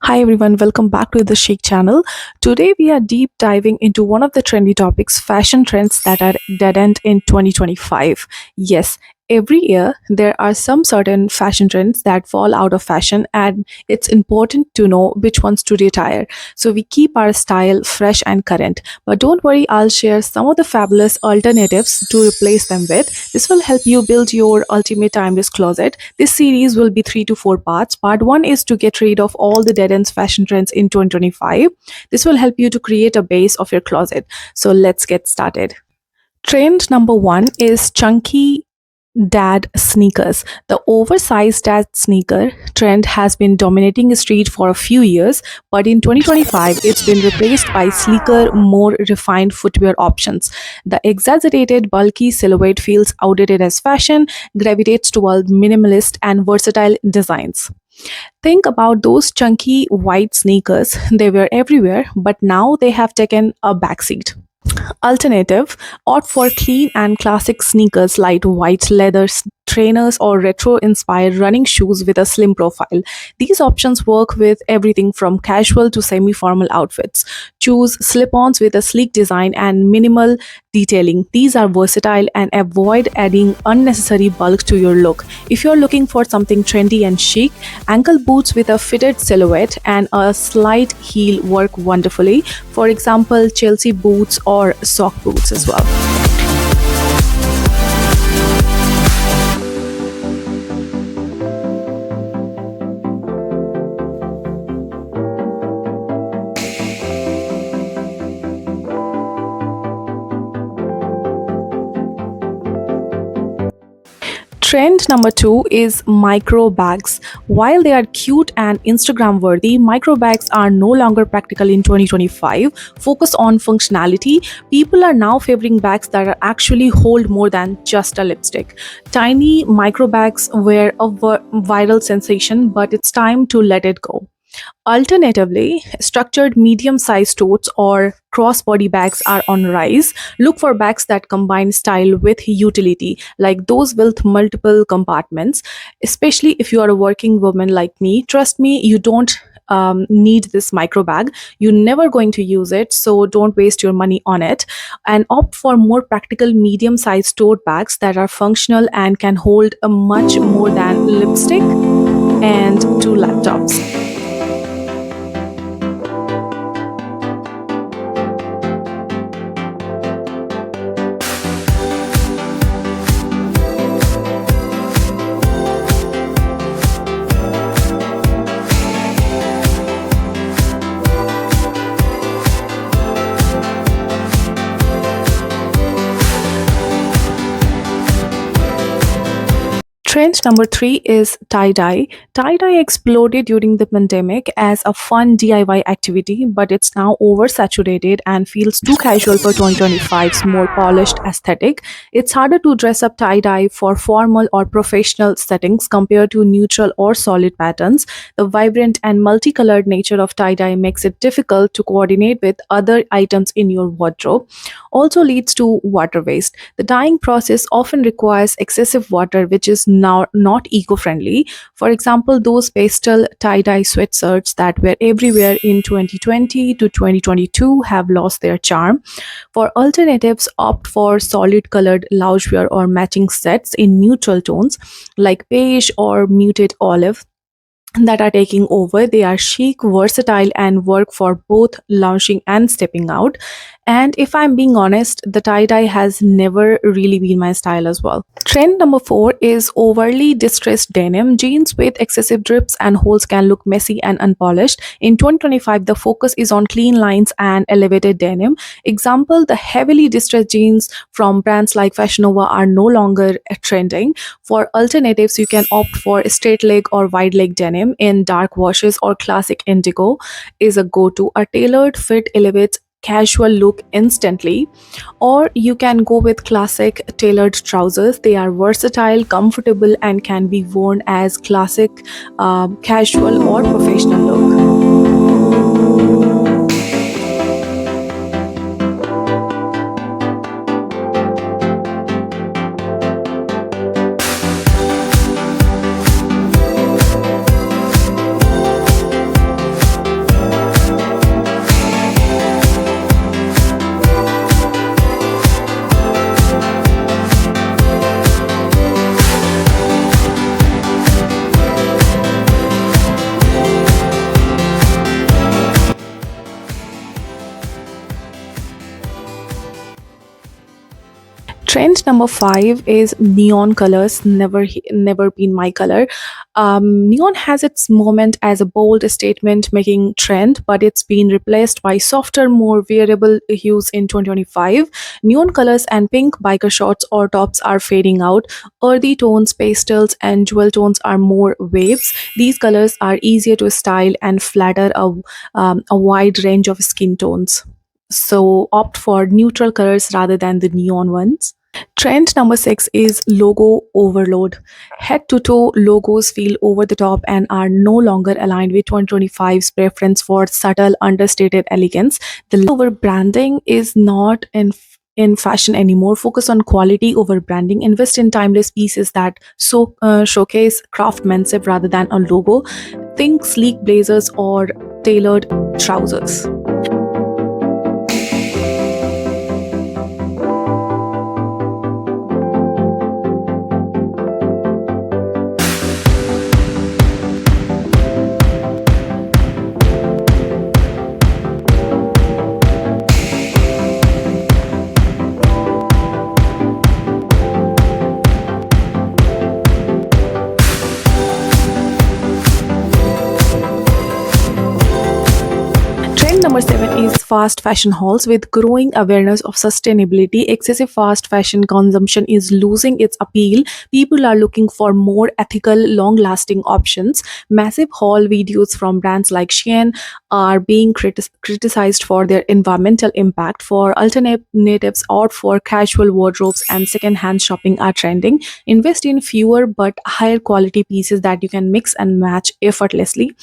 Hi everyone, welcome back to the Chic channel. Today we are deep diving into one of the trendy topics, fashion trends that are dead end in 2025. Yes, every year there are some certain fashion trends that fall out of fashion, and it's important to know which ones to retire. So we keep our style fresh and current. But don't worry, I'll share some of the fabulous alternatives to replace them with. This will help you build your ultimate timeless closet. This series will be 3 to 4 parts. Part 1 is to get rid of all the dead ends fashion trends in 2025. This will help you to create a base of your closet. So let's get started. Trend number 1 is chunky dad sneakers. The oversized dad sneaker trend has been dominating the street for a few years, but in 2025 it's been replaced by sleeker, more refined footwear options. The exaggerated, bulky silhouette feels outdated as fashion, gravitates toward minimalist and versatile designs. Think about those chunky white sneakers. They were everywhere, but now they have taken a backseat. Alternative, opt for clean and classic sneakers like white leather trainers or retro inspired running shoes with a slim profile. These options work with everything from casual to semi formal outfits. Choose slip ons with a sleek design and minimal detailing. These are versatile and avoid adding unnecessary bulk to your look. If you're looking for something trendy and chic, ankle boots with a fitted silhouette and a slight heel work wonderfully. For example, Chelsea boots or sock boots as well. Trend number 2 is micro bags. While they are cute and Instagram worthy, micro bags are no longer practical in 2025. Focus on functionality. People are now favoring bags that are actually hold more than just a lipstick. Tiny micro bags were a viral sensation, but it's time to let it go. Alternatively, structured medium sized totes or crossbody bags are on rise. Look for bags that combine style with utility, like those with multiple compartments. Especially if you are a working woman like me, trust me, you don't need this micro bag. You're never going to use it, so don't waste your money on it. And opt for more practical medium sized tote bags that are functional and can hold a much more than lipstick and two laptops. Trend number 3 is tie dye. Tie dye exploded during the pandemic as a fun DIY activity, but it's now oversaturated and feels too casual for 2025's more polished aesthetic. It's harder to dress up tie dye for formal or professional settings compared to neutral or solid patterns. The vibrant and multicolored nature of tie dye makes it difficult to coordinate with other items in your wardrobe. Also leads to water waste. The dyeing process often requires excessive water, which is now not eco-friendly. For example, those pastel tie-dye sweatshirts that were everywhere in 2020 to 2022 have lost their charm. For alternatives, opt for solid colored loungewear or matching sets in neutral tones like beige or muted olive that are taking over. They are chic, versatile, and work for both lounging and stepping out. And if I'm being honest, the tie dye has never really been my style as well. Trend number 4 is overly distressed denim. Jeans with excessive drips and holes can look messy and unpolished. In 2025, the focus is on clean lines and elevated denim. Example, the heavily distressed jeans from brands like Fashion Nova are no longer trending. For alternatives, you can opt for straight leg or wide leg denim in dark washes, or classic indigo is a go-to. A tailored fit elevates casual look instantly. Or you can go with classic tailored trousers. They are versatile, comfortable, and can be worn as classic, casual, or professional look. Trend number 5 is neon colors. Never been my color. Neon has its moment as a bold statement making trend, but it's been replaced by softer, more wearable hues in 2025. Neon colors and pink biker shorts or tops are fading out. Earthy tones, pastels, and jewel tones are more waves. These colors are easier to style and flatter a wide range of skin tones. So opt for neutral colors rather than the neon ones. Trend number 6 is logo overload. Head to toe logos feel over the top and are no longer aligned with 2025's preference for subtle, understated elegance. The over branding is not in fashion anymore. Focus on quality over branding. Invest in timeless pieces that showcase craftsmanship rather than a logo. Think sleek blazers or tailored trousers. Trend number 7 is fast fashion hauls. With growing awareness of sustainability, excessive fast fashion consumption is losing its appeal. People are looking for more ethical, long lasting options. Massive haul videos from brands like Shein are being criticized for their environmental impact. For alternatives out for casual wardrobes and second hand shopping are trending. Invest in fewer but higher quality pieces that you can mix and match effortlessly.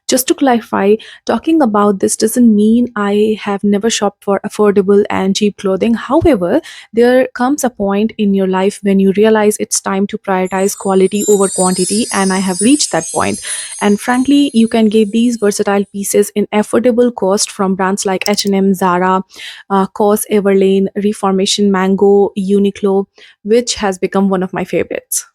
Just to clarify, talking about this doesn't mean I have never shopped for affordable and cheap clothing. However, there comes a point in your life when you realize it's time to prioritize quality over quantity, and I have reached that point. And frankly, you can get these versatile pieces in affordable cost from brands like H&M, Zara, COS, Everlane, Reformation, Mango, Uniqlo, which has become one of my favorites.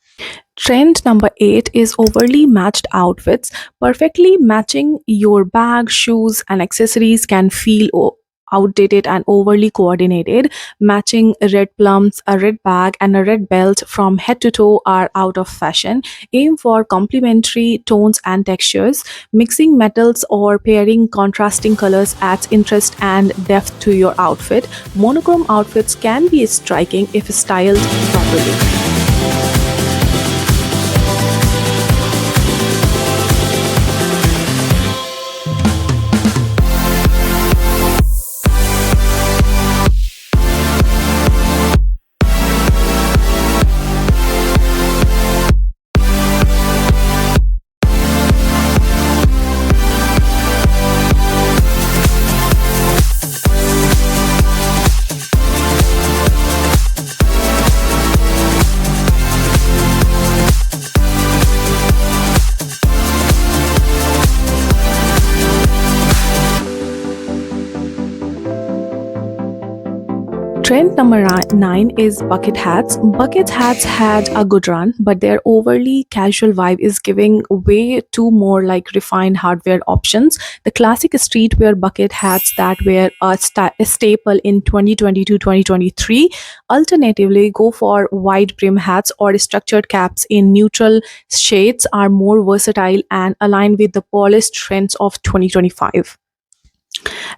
Trend number 8 is overly matched outfits. Perfectly matching your bag, shoes, and accessories can feel outdated and overly coordinated. Matching red plums, a red bag, and a red belt from head to toe are out of fashion. Aim for complementary tones and textures. Mixing metals or pairing contrasting colors adds interest and depth to your outfit. Monochrome outfits can be striking if styled properly. Trend number 9 is bucket hats. Bucket hats had a good run, but their overly casual vibe is giving way to more like refined hardware options. The classic streetwear bucket hats that were a staple in 2020 to 2023. Alternatively, go for wide brim hats or structured caps in neutral shades are more versatile and aligned with the polished trends of 2025.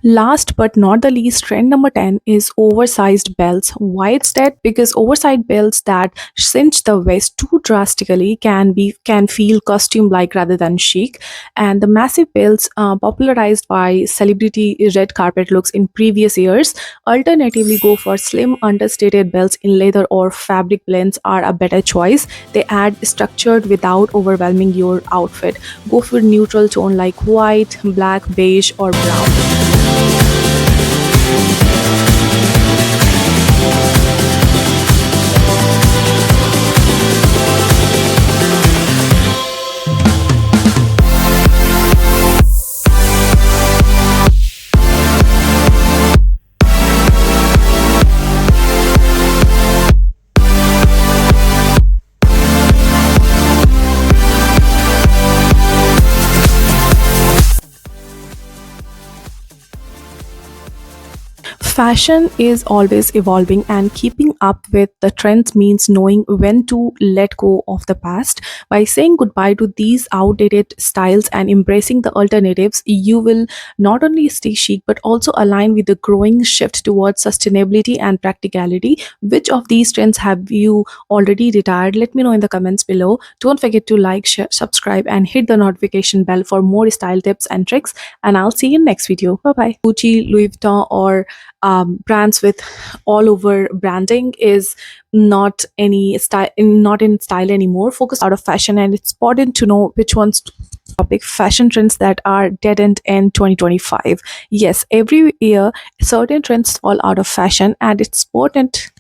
Last but not the least, trend number 10 is oversized belts. Why it's that? Because oversized belts that cinch the waist too drastically can feel costume like rather than chic. And the massive belts popularized by celebrity red carpet looks in previous years. Alternatively, go for slim understated belts in leather or fabric blends are a better choice. They add structured without overwhelming your outfit. Go for neutral tone like white, black, beige, or brown. Fashion is always evolving, and keeping up with the trends means knowing when to let go of the past. By saying goodbye to these outdated styles and embracing the alternatives, you will not only stay chic but also align with the growing shift towards sustainability and practicality. Which of these trends have you already retired? Let me know in the comments below. Don't forget to like, share, subscribe, and hit the notification bell for more style tips and tricks. And I'll see you in next video. Bye bye. Gucci, Louis Vuitton, or brands with all over branding is not any style, not in style anymore, focused out of fashion. And it's important to know which ones topic fashion trends that are dead end in 2025. Yes, every year certain trends fall out of fashion, and it's important